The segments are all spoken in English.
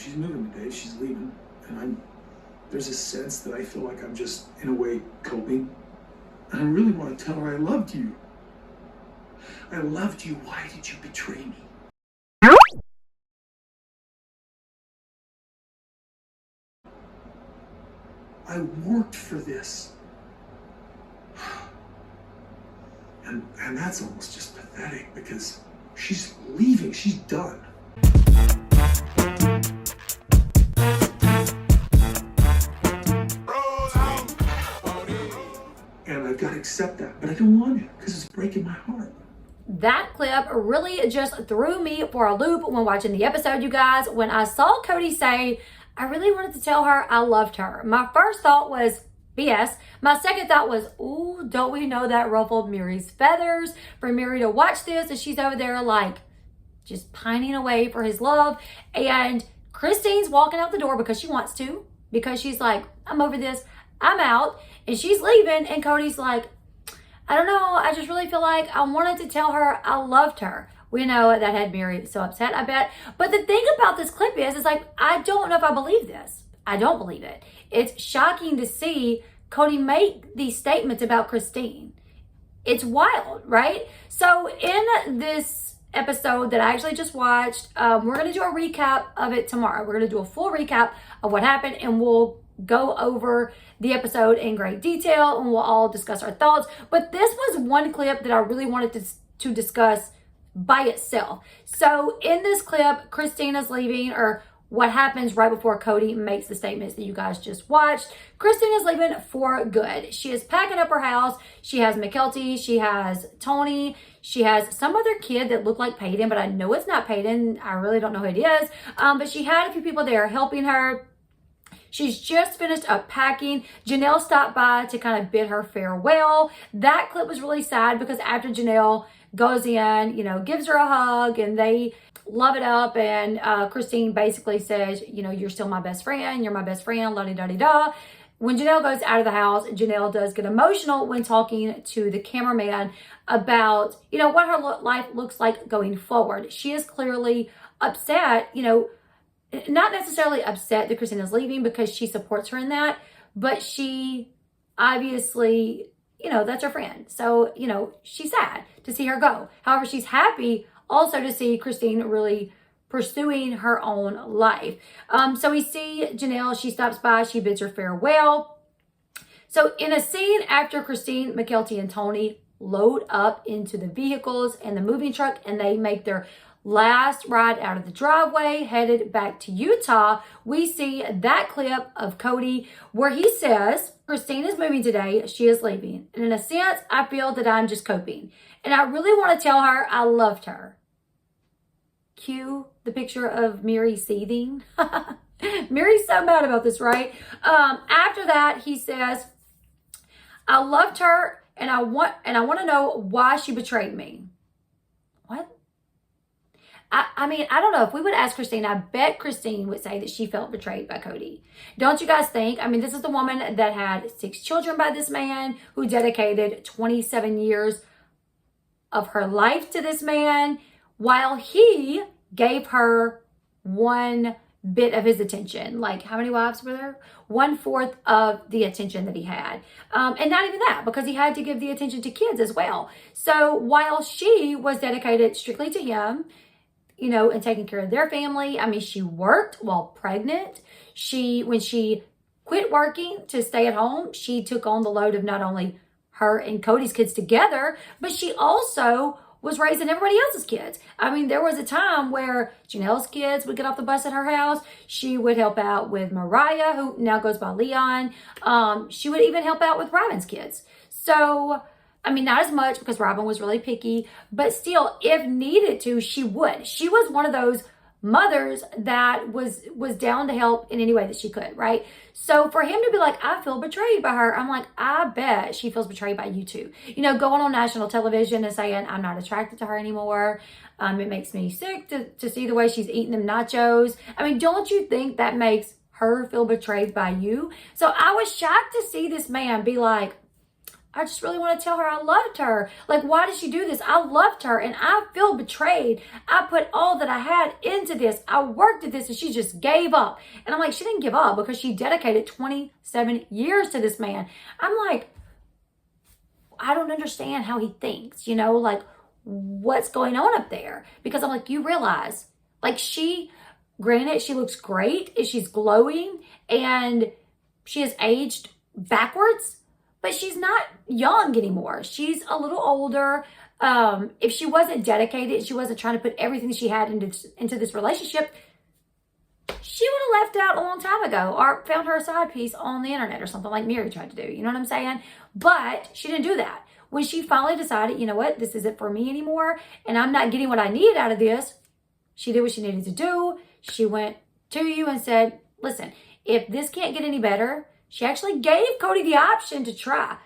she's moving today, she's leaving, and there's a sense that I feel like I'm just, in a way, coping. And I really want to tell her I loved you. I loved you. Why did you betray me? I worked for this. And that's almost just pathetic because she's leaving. She's done. And I've got to accept that, but I don't want to because it's breaking my heart. That clip really just threw me for a loop when watching the episode, you guys. When I saw Kody say, I really wanted to tell her I loved her, my first thought was BS. My second thought was, ooh, don't we know that ruffled Miri's feathers for Miri to watch this and she's over there like just pining away for his love. And Christine's walking out the door because she wants to, because she's like, I'm over this, I'm out. And she's leaving and Kody's like, I don't know, I just really feel like I wanted to tell her I loved her. We know that had Miri so upset, I bet. But the thing about this clip is like, I don't know if I believe this. I don't believe it. It's shocking to see Kody make these statements about Christine. It's wild, right? So in this episode that I actually just watched, we're going to do a recap of it tomorrow. We're going to do a full recap of what happened and we'll go over the episode in great detail and we'll all discuss our thoughts. But this was one clip that I really wanted to discuss by itself. So in this clip, Christina's leaving, or what happens right before Kody makes the statements that you guys just watched. Christina's leaving for good. She is packing up her house. She has Mykelti, she has Tony, she has some other kid that looked like Peyton, but I know it's not Peyton. I really don't know who it is. But she had a few people there helping her. She's just finished up packing. Janelle stopped by to kind of bid her farewell. That clip was really sad because after Janelle goes in, gives her a hug and they love it up. And Christine basically says, you're still my best friend. You're my best friend, la-di-da-di-da. When Janelle goes out of the house, Janelle does get emotional when talking to the cameraman about, what her life looks like going forward. She is clearly upset, not necessarily upset that Christina's leaving because she supports her in that, but she obviously, that's her friend. So, she's sad to see her go. However, she's happy also to see Christine really pursuing her own life. So we see Janelle, she stops by, she bids her farewell. So in a scene after Christine, Mykelti, and Tony load up into the vehicles and the moving truck and they make their last ride out of the driveway, headed back to Utah, we see that clip of Kody where he says, Christine is moving today, she is leaving. And in a sense, I feel that I'm just coping. And I really want to tell her I loved her. Cue the picture of Miri seething. Miri's so mad about this, right? After that, he says, I loved her and I want to know why she betrayed me. What? I mean, I don't know. If we would ask Christine, I bet Christine would say that she felt betrayed by Kody. Don't you guys think? I mean, this is the woman that had 6 children by this man, who dedicated 27 years of her life to this man, while he gave her 1 bit of his attention. Like, how many wives were there? 1/4 of the attention that he had. And not even that, because he had to give the attention to kids as well. So while she was dedicated strictly to him, and taking care of their family. I mean, she worked while pregnant. When she quit working to stay at home, she took on the load of not only her and Kody's kids together, but she also was raising everybody else's kids. I mean, there was a time where Janelle's kids would get off the bus at her house. She would help out with Mariah, who now goes by Leon. She would even help out with Robin's kids. So, I mean, not as much because Robin was really picky, but still, if needed to, she would. She was one of those mothers that was down to help in any way that she could, right? So for him to be like, I feel betrayed by her, I'm like, I bet she feels betrayed by you too. Going on national television and saying, I'm not attracted to her anymore. It makes me sick to see the way she's eating them nachos. I mean, don't you think that makes her feel betrayed by you? So I was shocked to see this man be like, I just really want to tell her I loved her. Like, why did she do this? I loved her and I feel betrayed. I put all that I had into this. I worked at this and she just gave up. And I'm like, she didn't give up because she dedicated 27 years to this man. I'm like, I don't understand how he thinks, you know, like what's going on up there? Because I'm like, you realize, like granted, she looks great and she's glowing and she has aged backwards, but she's not young anymore. She's a little older. If she wasn't dedicated, she wasn't trying to put everything she had into this relationship, she would have left out a long time ago or found her a side piece on the internet or something like Mary tried to do. You know what I'm saying? But she didn't do that. When she finally decided, you know what, this isn't for me anymore and I'm not getting what I need out of this, she did what she needed to do. She went to you and said, listen, if this can't get any better, she actually gave Cody the option to try.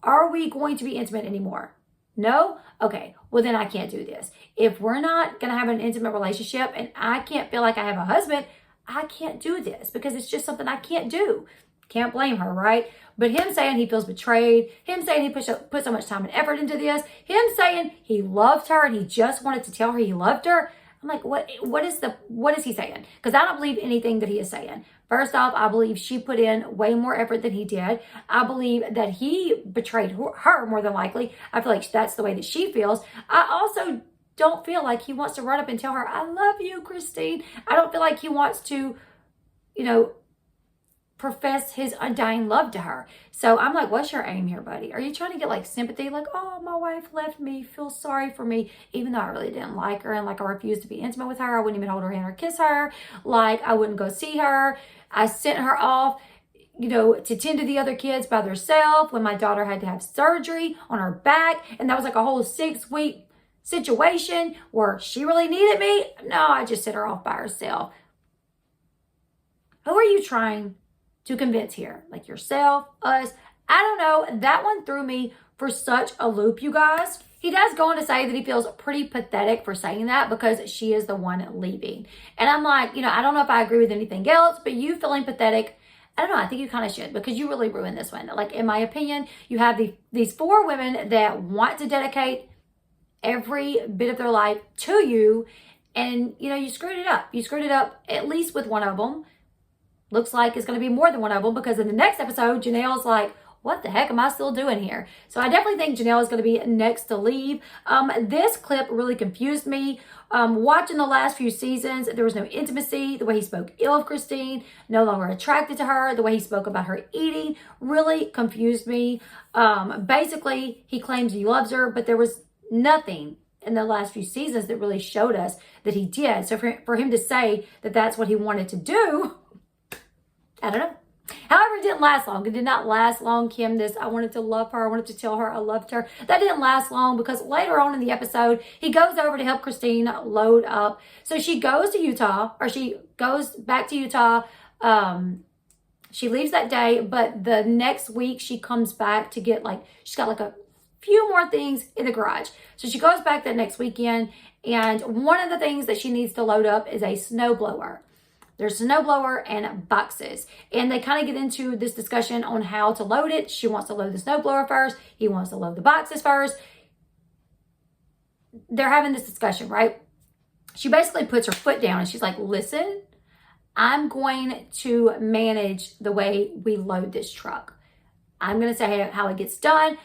Are we going to be intimate anymore? No? Okay, well then I can't do this. If we're not going to have an intimate relationship and I can't feel like I have a husband, I can't do this because it's just something I can't do. Can't blame her, right? But him saying he feels betrayed, him saying he put so much time and effort into this, him saying he loved her and he just wanted to tell her he loved her. I'm like, what is he saying? Because I don't believe anything that he is saying. First off, I believe she put in way more effort than he did. I believe that he betrayed her more than likely. I feel like that's the way that she feels. I also don't feel like he wants to run up and tell her, I love you, Christine. I don't feel like he wants to, you know, profess his undying love to her. So I'm like, what's your aim here, buddy? Are you trying to get like sympathy? Like, oh, my wife left me, feel sorry for me, even though I really didn't like her and like I refused to be intimate with her. I wouldn't even hold her hand or kiss her. Like I wouldn't go see her. I sent her off, you know, to tend to the other kids by herself when my daughter had to have surgery on her back. And that was like a whole 6-week situation where she really needed me. No, I just sent her off by herself. Who are you trying to convince here? Like yourself, us? I don't know. That one threw me for such a loop, you guys. He does go on to say that he feels pretty pathetic for saying that because she is the one leaving. And I'm like, you know, I don't know if I agree with anything else, but you feeling pathetic, I don't know. I think you kind of should because you really ruined this one. Like, in my opinion, you have these 4 women that want to dedicate every bit of their life to you. And, you know, you screwed it up. You screwed it up at least with one of them. Looks like it's going to be more than one of them because in the next episode, Janelle's like, what the heck am I still doing here? So I definitely think Janelle is going to be next to leave. This clip really confused me. Watching the last few seasons, there was no intimacy. The way he spoke ill of Christine, no longer attracted to her. The way he spoke about her eating really confused me. Basically, he claims he loves her, but there was nothing in the last few seasons that really showed us that he did. So for him to say that that's what he wanted to do, I don't know. However, it didn't last long. It did not last long, Kim. I wanted to love her. I wanted to tell her I loved her. That didn't last long because later on in the episode, he goes over to help Christine load up. So she goes to Utah, or she goes back to Utah. She leaves that day, but the next week she comes back to get she's got a few more things in the garage. So she goes back that next weekend, and one of the things that she needs to load up is a snowblower. There's a snowblower and boxes. And they kind of get into this discussion on how to load it. She wants to load the snowblower first. He wants to load the boxes first. They're having this discussion, right? She basically puts her foot down and she's like, listen, I'm going to manage the way we load this truck. I'm going to say how it gets done.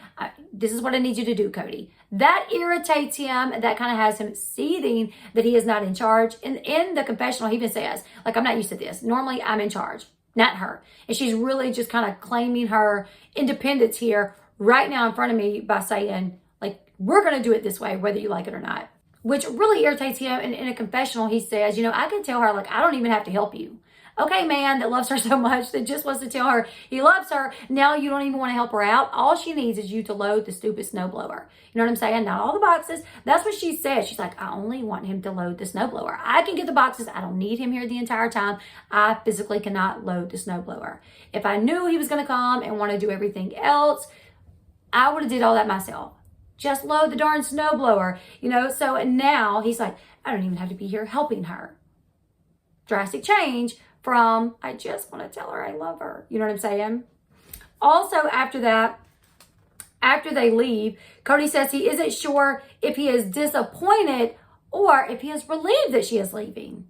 This is what I need you to do, Cody. That irritates him. That kind of has him seething that he is not in charge. And in the confessional, he even says, I'm not used to this. Normally, I'm in charge, not her. And she's really just kind of claiming her independence here right now in front of me by saying, we're going to do it this way, whether you like it or not. Which really irritates him. And in a confessional, he says, I can tell her, I don't even have to help you. Okay, man that loves her so much that just wants to tell her he loves her. Now you don't even want to help her out. All she needs is you to load the stupid snowblower. You know what I'm saying? Not all the boxes. That's what she said. She's like, I only want him to load the snowblower. I can get the boxes. I don't need him here the entire time. I physically cannot load the snowblower. If I knew he was going to come and want to do everything else, I would have did all that myself. Just load the darn snowblower. So now he's like, I don't even have to be here helping her. Drastic change from, I just want to tell her I love her. You know what I'm saying? Also, after that, After they leave, Kody says he isn't sure if he is disappointed or if he is relieved that she is leaving.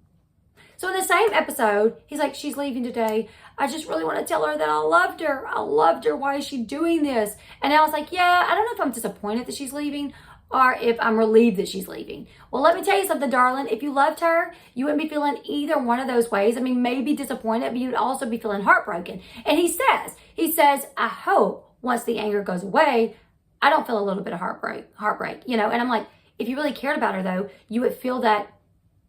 So in the same episode, he's like, she's leaving today. I just really want to tell her that I loved her. I loved her. Why is she doing this? And I was like, yeah, I don't know if I'm disappointed that she's leaving or if I'm relieved that she's leaving. Well, let me tell you something, darling. If you loved her, you wouldn't be feeling either one of those ways. I mean, maybe disappointed, but you'd also be feeling heartbroken. And he says, I hope once the anger goes away, I don't feel a little bit of heartbreak, And I'm like, if you really cared about her though, you would feel that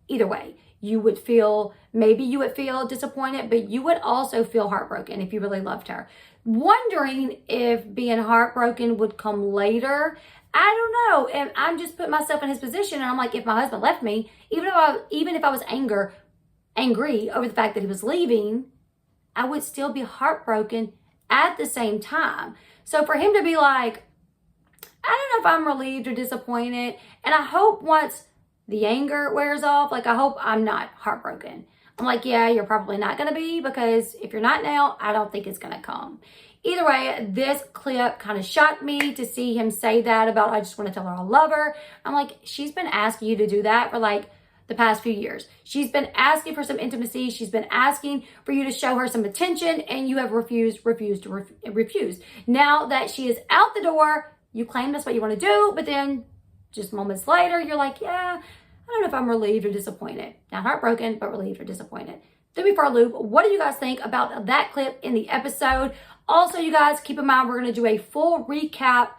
either way. Maybe you would feel disappointed, but you would also feel heartbroken if you really loved her. Wondering if being heartbroken would come later. I don't know. And I'm just putting myself in his position. And I'm like, if my husband left me, even if I was angry over the fact that he was leaving, I would still be heartbroken at the same time. So for him to be like, I don't know if I'm relieved or disappointed. And I hope once the anger wears off, I hope I'm not heartbroken. I'm like, yeah, you're probably not going to be, because if you're not now, I don't think it's going to come. Either way, this clip kind of shocked me to see him say that about, I just want to tell her I love her. I'm like, she's been asking you to do that for the past few years. She's been asking for some intimacy. She's been asking for you to show her some attention, and you have refused. Now that she is out the door, you claim that's what you want to do, but then just moments later, you're like, yeah, I don't know if I'm relieved or disappointed. Not heartbroken, but relieved or disappointed. Threw me for a loop. What do you guys think about that clip in the episode? Also, you guys, keep in mind, we're going to do a full recap.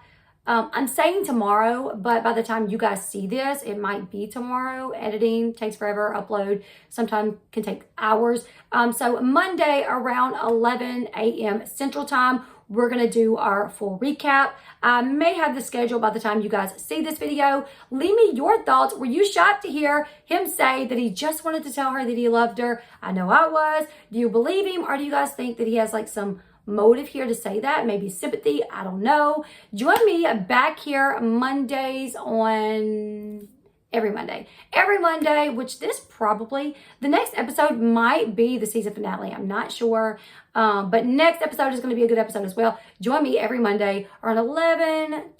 I'm saying tomorrow, but by the time you guys see this, it might be tomorrow. Editing takes forever. Upload sometimes can take hours. So Monday around 11 a.m. Central Time, we're going to do our full recap. I may have the schedule by the time you guys see this video. Leave me your thoughts. Were you shocked to hear him say that he just wanted to tell her that he loved her? I know I was. Do you believe him, or do you guys think that he has some motive here to say that? Maybe sympathy? I don't know. Join me back here Mondays on... Every Monday, which the next episode might be the season finale. I'm not sure. But next episode is going to be a good episode as well. Join me every Monday around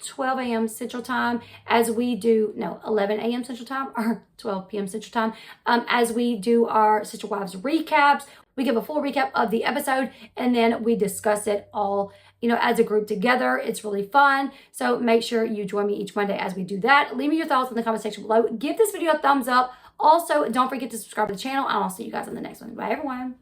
12 a.m. Central Time as we do, 11 a.m. Central Time or 12 p.m. Central Time, as we do our Sister Wives recaps. We give a full recap of the episode, and then we discuss it all, as a group together. It's really fun. So make sure you join me each Monday as we do that. Leave me your thoughts in the comment section below. Give this video a thumbs up. Also, don't forget to subscribe to the channel, and I'll see you guys on the next one. Bye, everyone.